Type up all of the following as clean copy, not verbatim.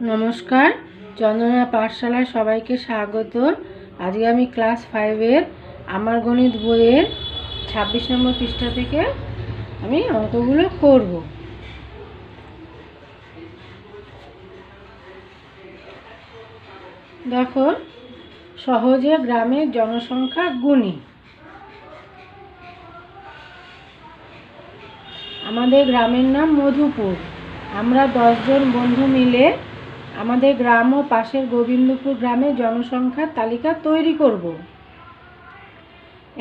নমস্কার, চন্দনা পাঠশালায় সবাইকে স্বাগত। আজকে আমি ক্লাস 5-এর আমার গণিত বইয়ের 26 নম্বর পৃষ্ঠা থেকে আমি অঙ্কগুলো করব। দেখো, সহজে গ্রামের জনসংখ্যা গুণি। আমাদের গ্রামের নাম মধুপুর। আমরা 10 জন বন্ধু মিলে আমাদের গ্রাম ও পাশের গোবিন্দপুর গ্রামের জনসংখ্যার তালিকা তৈরি করব।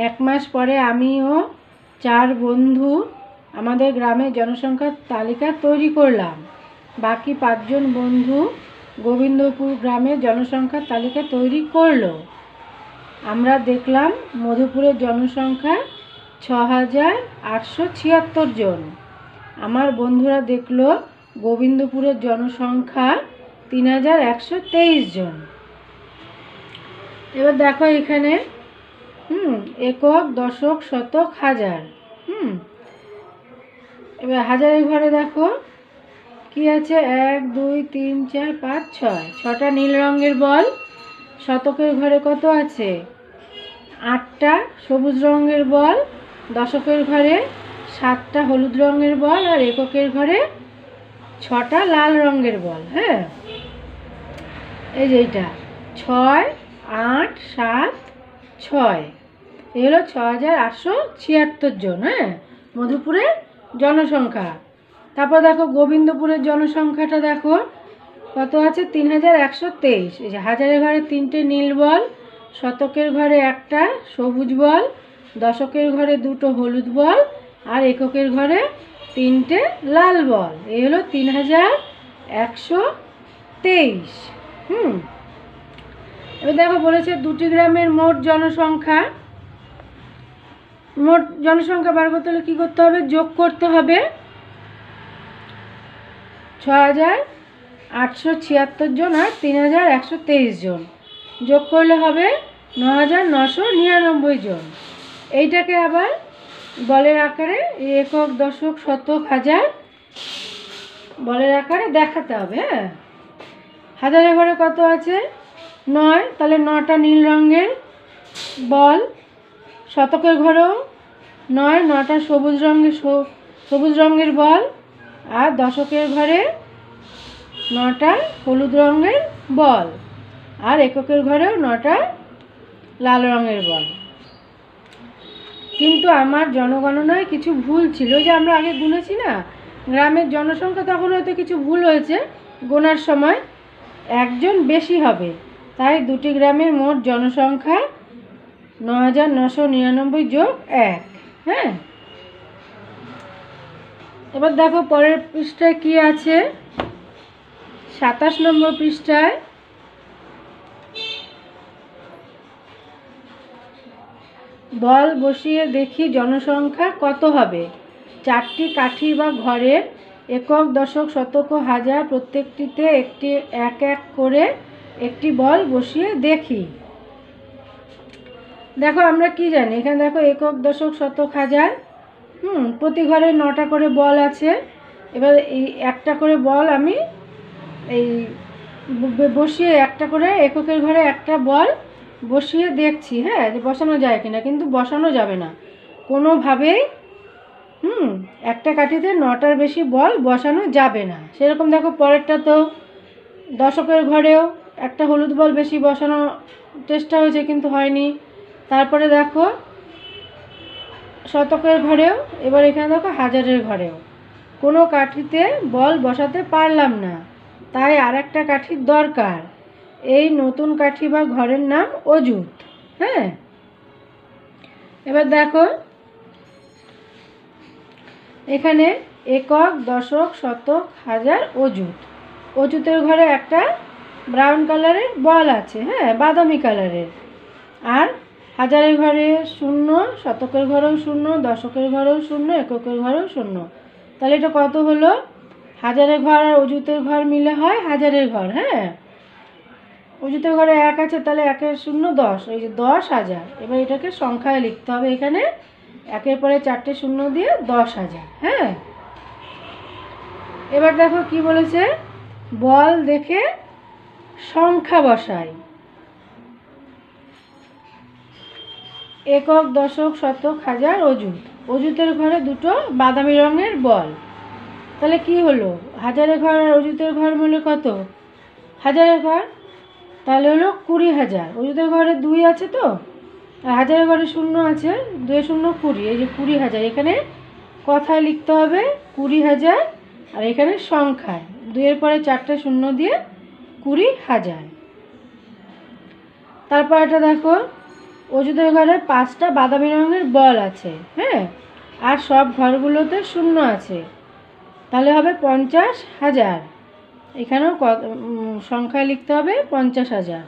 1 মাস পরে আমি ও 4 বন্ধু আমাদের গ্রামের জনসংখ্যার তালিকা তৈরি করলাম। বাকি 5 জন বন্ধু গোবিন্দপুর গ্রামের জনসংখ্যার তালিকা তৈরি করলো। আমরা দেখলাম মধুপুরের জনসংখ্যা 6876 জন। আমার বন্ধুরা দেখলো গোবিন্দপুরের জনসংখ্যা 3123 জন। এবার দেখো এখানে একক, দশক, শতক, হাজার। এবার হাজারের ঘরে দেখো কি আছে, 1 2 3 4 5 6, 6টা নীল রঙের বল। শতকের ঘরে কত আছে, 8টা সবুজ রঙের বল। দশকের ঘরে 7টা হলুদ রঙের বল। আর এককের ঘরে 6টা লাল রঙের বল। হ্যাঁ, এই যে এইটা 6 8 7 6, এই হলো 6876 জন। হ্যাঁ, মধুপুরের জনসংখ্যা। তারপর দেখো গোবিন্দপুরের জনসংখ্যাটা দেখো কত আছে, 3123। এই যে হাজারের ঘরে 3টে নীল বল, শতকের ঘরে 1টা সবুজ বল, দশকের ঘরে 2টো হলুদ বল, আর এককের ঘরে 3টে লাল বল। এই হলো 3123। এবার দেখো বলেছে 2টি গ্রামের মোট জনসংখ্যা। মোট জনসংখ্যা বার করতে হলে কী করতে হবে, যোগ করতে হবে। 6876 জন আর 3123 জন যোগ করলে হবে 9999 জন। এইটাকে আবার বলের আকারে একক, দশক, শতক, হাজার বলের আকারে দেখাতে হবে। হ্যাঁ, হাজারের ঘরে কত আছে, 9, তাহলে 9টা নীল রঙের বল। শতকের ঘরেও 9, 9টা সবুজ রঙের বল। আর দশকের ঘরে 9টা হলুদ রঙের বল। আর এককের ঘরেও 9টা লাল রঙের বল। কিন্তু আমার জনগণনায় কিছু ভুল ছিল। যে আমরা আগে গুনেছি না গ্রামের জনসংখ্যা, তখন হয়তো কিছু ভুল হয়েছে। গোনার সময় একজন বেশি হবে, তাই 2টি গ্রামের মোট জনসংখ্যা 9999 যোগ 1। হ্যাঁ, এবার দেখো পরের পৃষ্ঠায় কি আছে, 27 নম্বর পৃষ্ঠায়। বল বসিয়ে দেখি জনসংখ্যা কত হবে। 4টি কাঠি বা ঘরের একক, দশক, শতক ও হাজার প্রত্যেকটিতে এক এক করে একটি বল বসিয়ে দেখি। দেখো আমরা কি জানি, এখানে দেখো একক, দশক, শতক, হাজার। প্রতি ঘরে 9টা করে বল আছে। এবার এই একটা করে বল আমি এই বসিয়ে, একটা করে এককের ঘরে একটা বল বসিয়ে দেখছি। হ্যাঁ, যে বসানো যায় কিনা, কিন্তু বসানো যাবে না কোনোভাবেই। একটা কাঠিতে 9টার বেশি বল বসানো যাবে না। সেরকম দেখো পরেরটা তো দশকের ঘরেও একটা হলুদ বল বেশি বসানোর চেষ্টা হয়েছে, কিন্তু হয়নি। তারপরে দেখো শতকের ঘরেও, এবার এখানে দেখো হাজারের ঘরেও কোনো কাঠিতে বল বসাতে পারলাম না, তাই আর একটা কাঠির দরকার। এই নতুন কাঠি বা ঘরের নাম অযুত। হ্যাঁ, এবার দেখো এখানে একক, দশক, শতক, হাজার, অযুত। অযুতের ঘরে একটা ব্রাউন কালারের বল আছে, হ্যাঁ, বাদামি কালারের। আর হাজারের ঘরে 0, শতকের ঘরেও 0, দশকের ঘরেও 0, এককের ঘরেও 0। তাহলে এটা কত হলো, হাজারের ঘর আর অযুতের ঘর মিলে হয় হাজারের ঘর। হ্যাঁ, অযুতের ঘরে 1 আছে, তাহলে 1 0 10, এই যে 10,000। এবার এটাকে সংখ্যায় লিখতে হবে, এখানে 1-এর পরে 4টে 0 দিয়ে 10,000। হ্যাঁ, এবার দেখো কি বলেছে, বল দেখে সংখ্যা বসাই। একক, দশক, শতক, হাজার, অযুত। অযুতের ঘরে দুটো বাদামি রঙের বল। তাহলে কি হলো? হাজারের ঘর আর অযুতের ঘর মিলে কত? হাজারের ঘর। তাহলে হলো 20,000। অযুতের ঘরে 2 আছে তো, আর হাজারের ঘরে 0 আছে, 2 0 20। এই যে 20,000, এখানে কথায় লিখতে হবে 20,000, আর এখানে সংখ্যায় 2-এর পরে 4টে 0 দিয়ে 20,000। তারপর এটা দেখো, অযুতের ঘরে 5টা বাদামি রঙের বল আছে, হ্যাঁ, আর সব ঘরগুলোতে 0 আছে। তাহলে হবে 50,000। এখানেও সংখ্যায় লিখতে হবে 50,000।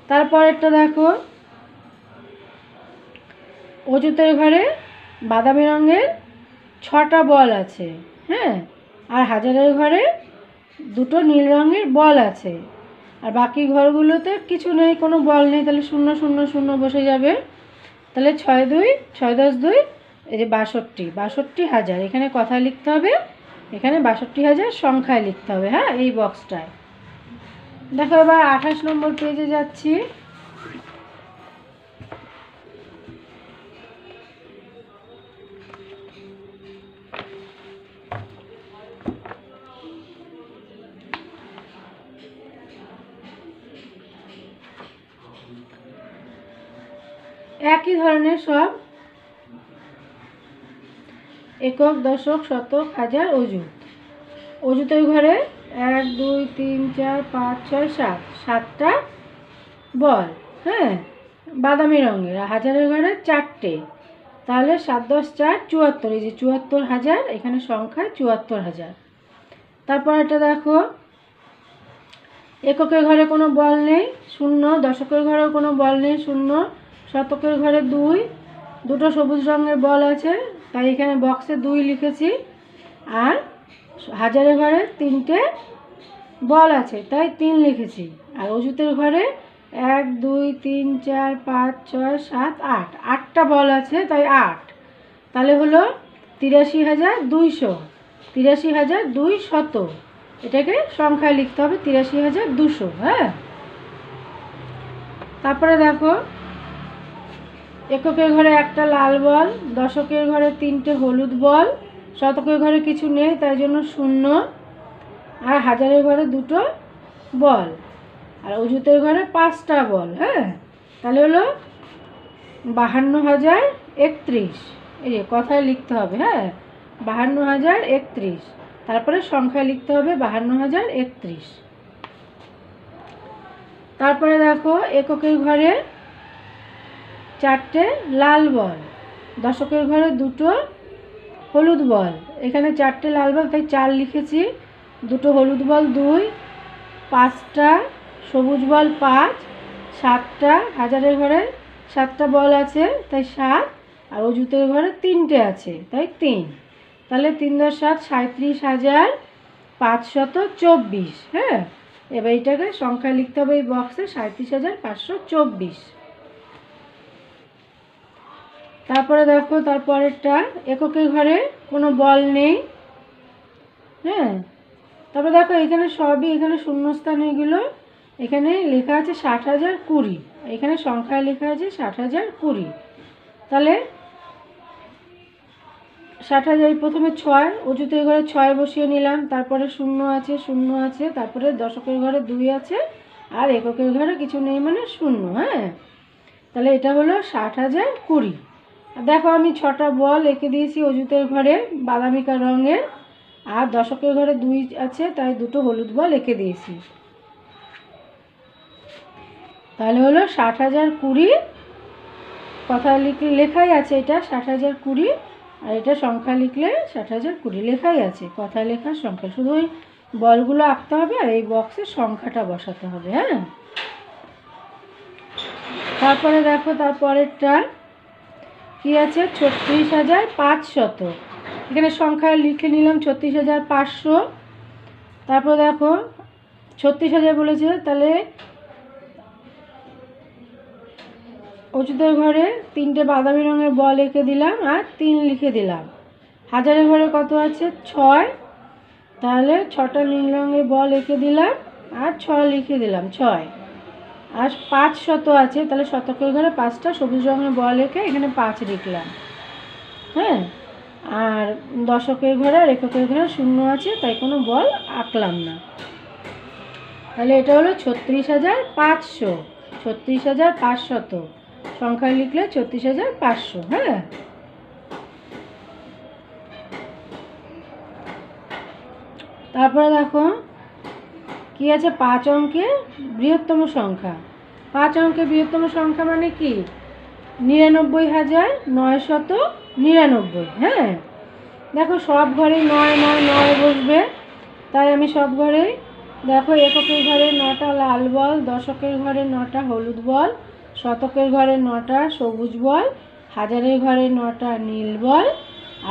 তারপরেরটা দেখো, অযুতের ঘরে বাদামি রঙের 6টা বল আছে, হ্যাঁ, আর হাজারের ঘরে 2টো নীল রঙের বল আছে, আর বাকি ঘরগুলোতে কিছু নেই, কোনো বল নেই। তাহলে 0 0 0 বসে যাবে। তাহলে 6 2 6 10 2, এই যে 62,000। এখানে কথায় লিখতে হবে, এখানে 62,000 সংখ্যায় লিখতে হবে, হ্যাঁ, এই বক্সটায়। দেখো এবার 28 নম্বর পেজে যাচ্ছি। একই ধরনের সব একক, দশক, শতক, হাজার, অযুত। অযুতের ঘরে 1 2 3 4 5 6 7, 7টা বল, হ্যাঁ, বাদামি রঙের। আর হাজারের ঘরে 4টে। তাহলে 7 10 4 74। এই যে 74,000, এখানে সংখ্যায় 74,000। তারপর এটা দেখো, এককের ঘরে কোনো বল নেই, 0। দশকের ঘরেও কোনো বল নেই, 0। শতকের ঘরে 2, 2টো সবুজ রঙের বল আছে, তাই এখানে বক্সে 2 লিখেছি। আর হাজারের ঘরে 3টে বল আছে, তাই 3 লিখেছি। আর অযুতের ঘরে 1 2 3 4 5 6 7 8, 8টা বল আছে, তাই 8। তাহলে হলো 83,200। 83,200, এটাকে সংখ্যায় লিখতে হবে 83,200, হ্যাঁ। তারপরে দেখো, এককের ঘরে একটা লাল বল, দশকের ঘরে 3টে হলুদ বল, শতকের ঘরে কিছু নেই, তাই জন্য 0। আর হাজারের ঘরে 2টো বল, আর অযুতের ঘরে 5টা বল, হ্যাঁ। তাহলে হলো 52,031। এই যে কথায় লিখতে হবে, হ্যাঁ, 52,031। তারপরে সংখ্যায় লিখতে হবে 52,031। তারপরে দেখো, এককের ঘরে 4টে লাল বল, দশকের ঘরে 2টো হলুদ বল। এখানে 4টে লাল বল, তাই 4 লিখেছি। 2টো হলুদ বল 2, 5টা সবুজ বল 5, 7টা। হাজারের ঘরে 7টা বল আছে, তাই 7। আর অযুতের ঘরে 3টে আছে, তাই 3। তাহলে 3 10 7 37,524, হ্যাঁ। এবার এইটাকে সংখ্যায় লিখতে হবে এই বক্সে 37,524। তারপরে দেখো, তারপরেরটা, এককের ঘরে কোনো বল নেই, হ্যাঁ। তারপরে দেখো, এখানে সবই, এখানে শূন্যস্থান, এগুলো এখানে লেখা আছে 60,020, এখানে সংখ্যায় লেখা আছে 60,020। তাহলে 60,000, প্রথমে 6, অযুতের ঘরে 6 বসিয়ে নিলাম, তারপরে 0 আছে 0 আছে, তারপরে দশকের ঘরে 2 আছে, আর এককের ঘরে কিছু নেই, মানে 0, হ্যাঁ। তাহলে এটা হলো 60,020। দেখো, আমি 6টা বল এঁকে দিয়েছি অযুতের ঘরে বাদামি রঙের, আর দশকের ঘরে 2 আছে, তাই 2টো হলুদ বল এঁকে দিয়েছি। তাহলে হলো 60,020। কথা লেখাই আছে, এটা 60,020, আর এটা সংখ্যা লিখলে 60,020 লেখাই আছে, কথা লেখার সংখ্যা। শুধু ওই বলগুলো আঁকতে হবে, আর এই বক্সে সংখ্যাটা বসাতে হবে, হ্যাঁ। তারপরে দেখো, তারপরেরটা কি আছে, 36,500। এখানে সংখ্যায় লিখে নিলাম 36,500। তারপর দেখো, 36,000 বলেছে, তাহলে অযুতের ঘরে 3টে বাদামি রঙের বল এঁকে দিলাম, আর 3 লিখে দিলাম। হাজারের ঘরে কত আছে, 6। তাহলে 6টা নীল রঙের বল এঁকে দিলাম আর 6 লিখে দিলাম 6। আর 5 শত আছে, তাহলে শতকের ঘরে 5টা সবুজ রঙের বল এঁকে এখানে 5 লিখলাম। হ্যাঁ, আর দশকের ঘরে আর এককের ঘরে শূন্য আছে, তাই কোনো বল আঁকলাম না। তাহলে এটা হলো 36,500। 36,500 সংখ্যায় লিখলে 36,500। হ্যাঁ, তারপরে দেখো কি আছে, 5 অঙ্কের বৃহত্তম সংখ্যা। 5 অঙ্কের বৃহত্তম সংখ্যা মানে কি? 99,999। হ্যাঁ, দেখো সব ঘরেই 9 9 9 বসবে, তাই আমি সব ঘরেই দেখো এককের ঘরে 9টা লাল বল, দশকের ঘরে 9টা হলুদ বল, শতকের ঘরে 9টা সবুজ বল, হাজারের ঘরে 9টা নীল বল,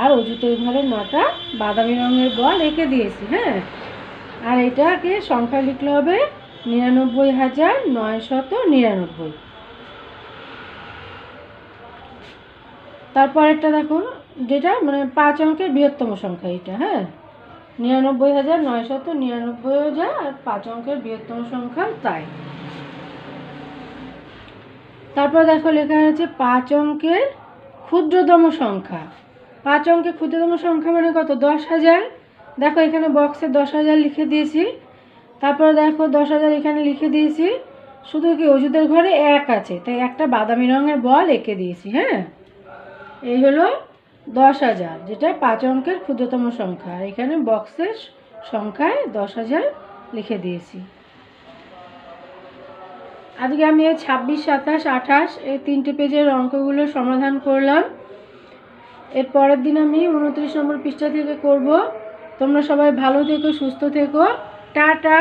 আর অযুতের ঘরে 9টা বাদামি রঙের বল এঁকে দিয়েছি। হ্যাঁ, আর এটাকে সংখ্যা লিখলে হবে 99,999। তারপর একটা দেখো, যেটা মানে 5 অঙ্কের বৃহত্তম সংখ্যা এটা। হ্যাঁ, 99,999 আর 5 অঙ্কের বৃহত্তম সংখ্যা তাই। তারপর দেখো লেখা আছে 5 অঙ্কের ক্ষুদ্রতম সংখ্যা। 5 অঙ্কের ক্ষুদ্রতম সংখ্যা মানে কত? 10,000। দেখো এখানে বক্সে 10,000 লিখে দিয়েছি। তারপরে দেখো 10,000 এখানে লিখে দিয়েছি, শুধু কি অযুতের ঘরে 1 আছে, তাই একটা বাদামি রঙের বল এঁকে দিয়েছি। হ্যাঁ, এই হলো 10,000, যেটা 5 অঙ্কের ক্ষুদ্রতম সংখ্যা। আর এখানে বক্সের সংখ্যায় 10,000 লিখে দিয়েছি। আজকে আমি এই 26, 27, 28 এই 3টে পেজের অঙ্কগুলো সমাধান করলাম। এর পরের দিন আমি 29 নম্বর পৃষ্ঠা থেকে করব। তোমরা সবাই ভালো থেকো, সুস্থ থেকো, টাটা।